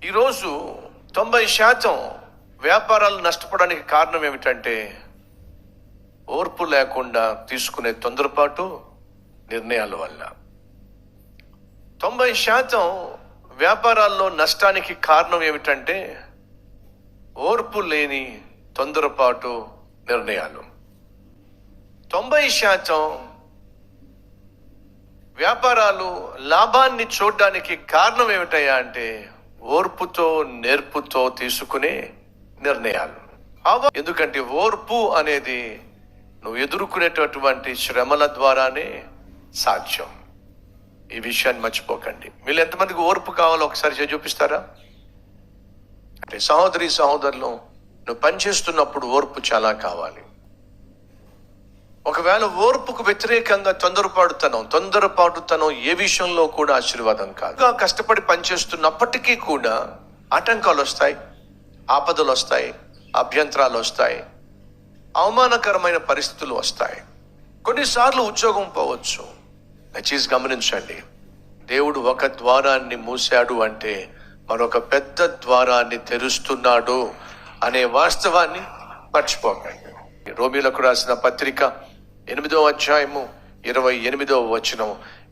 ఈరోజు 90% వ్యాపారాలు నష్టపోవడానికి కారణం ఏమిటంటే ఓర్పు లేకుండా తీసుకునే తొందరపాటు నిర్ణయాల వల్ల. 90% వ్యాపారాల్లో నష్టానికి కారణం ఏమిటంటే ఓర్పు లేని తొందరపాటు నిర్ణయాలు. 90% వ్యాపారాలు లాభాన్ని చూడడానికి కారణం ఏమిటయ్యా అంటే ఓర్పుతో నేర్పుతో తీసుకునే నిర్ణయాలు. ఎందుకంటే ఓర్పు అనేది నువ్వు ఎదుర్కొనేటటువంటి శ్రమల ద్వారానే సాధ్యం. ఈ విషయాన్ని మర్చిపోకండి. మీరు ఎంతమందికి ఓర్పు కావాలో ఒకసారి చూపిస్తారా? అంటే సహోదరి సహోదరులు, నువ్వు పనిచేస్తున్నప్పుడు ఓర్పు చాలా కావాలి. ఒకవేళ ఓర్పుకు వ్యతిరేకంగా తొందరపాటుతనం ఏ విషయంలో కూడా ఆశీర్వాదం కాదు. కష్టపడి పనిచేస్తున్నప్పటికీ కూడా ఆటంకాలు వస్తాయి, ఆపదలు వస్తాయి, అభ్యంతరాలు వస్తాయి, అవమానకరమైన పరిస్థితులు వస్తాయి. కొన్నిసార్లు ఉద్యోగం పోవచ్చు. దయచేసి గమనించండి, దేవుడు ఒక ద్వారాన్ని మూసాడు అంటే మరొక పెద్ద ద్వారాన్ని తెరుస్తున్నాడు అనే వాస్తవాన్ని మర్చిపోకండి. రోమీలకు రాసిన పత్రిక 8వ అధ్యాయము 28వ వచనం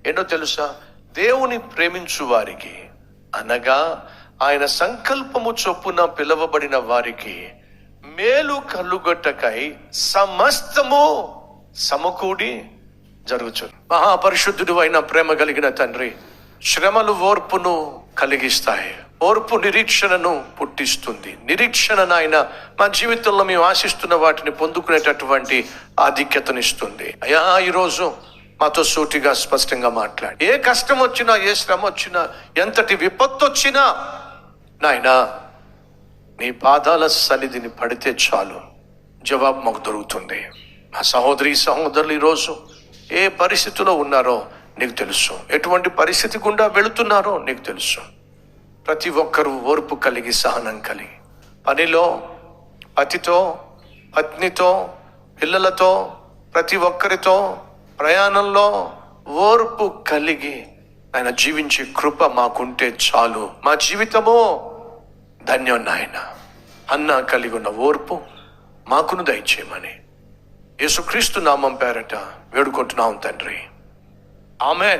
ఏంటో తెలుసా? దేవుని ప్రేమించు వారికి అనగా ఆయన సంకల్పము చొప్పున పిలువబడిన వారికి మేలు కలుగొట్టకై సమస్తము సమకూడి జరుగుతుంది. మహాపరిశుద్ధుడు అయిన ప్రేమ కలిగిన తండ్రి, శ్రమలు ఓర్పును కలిగిస్తాయి. ఓర్పు నిరీక్షణను పుట్టిస్తుంది. నిరీక్షణ నాయన మా జీవితంలో మేము ఆశిస్తున్న వాటిని పొందుకునేటటువంటి ఆధిక్యతనిస్తుంది. అయ్యా, ఈరోజు మాతో సూటిగా స్పష్టంగా మాట్లాడి, ఏ కష్టం వచ్చినా, ఏ శ్రమ వచ్చినా, ఎంతటి విపత్తు వచ్చినా నాయనా నీ పాదాల సన్నిధిని పడితే చాలు, జవాబు మాకు దొరుకుతుంది. మా సహోదరి సహోదరులు ఈరోజు ఏ పరిస్థితిలో ఉన్నారో నీకు తెలుసు, ఎటువంటి పరిస్థితి గుండా వెళుతున్నారో నీకు తెలుసు. ప్రతి ఒక్కరూ ఓర్పు కలిగి, సహనం కలిగి, పనిలో, పతితో, పత్నితో, పిల్లలతో, ప్రతి ఒక్కరితో ప్రయాణంలో ఓర్పు కలిగి ఆయన జీవించే కృప మాకుంటే చాలు. మా జీవితము ధన్యం నాయన. అన్న కలిగి ఉన్న ఓర్పు మాకును దయచేయమని యేసుక్రీస్తు నామం పేరట వేడుకుంటున్నాం తండ్రి. ఆమేన్.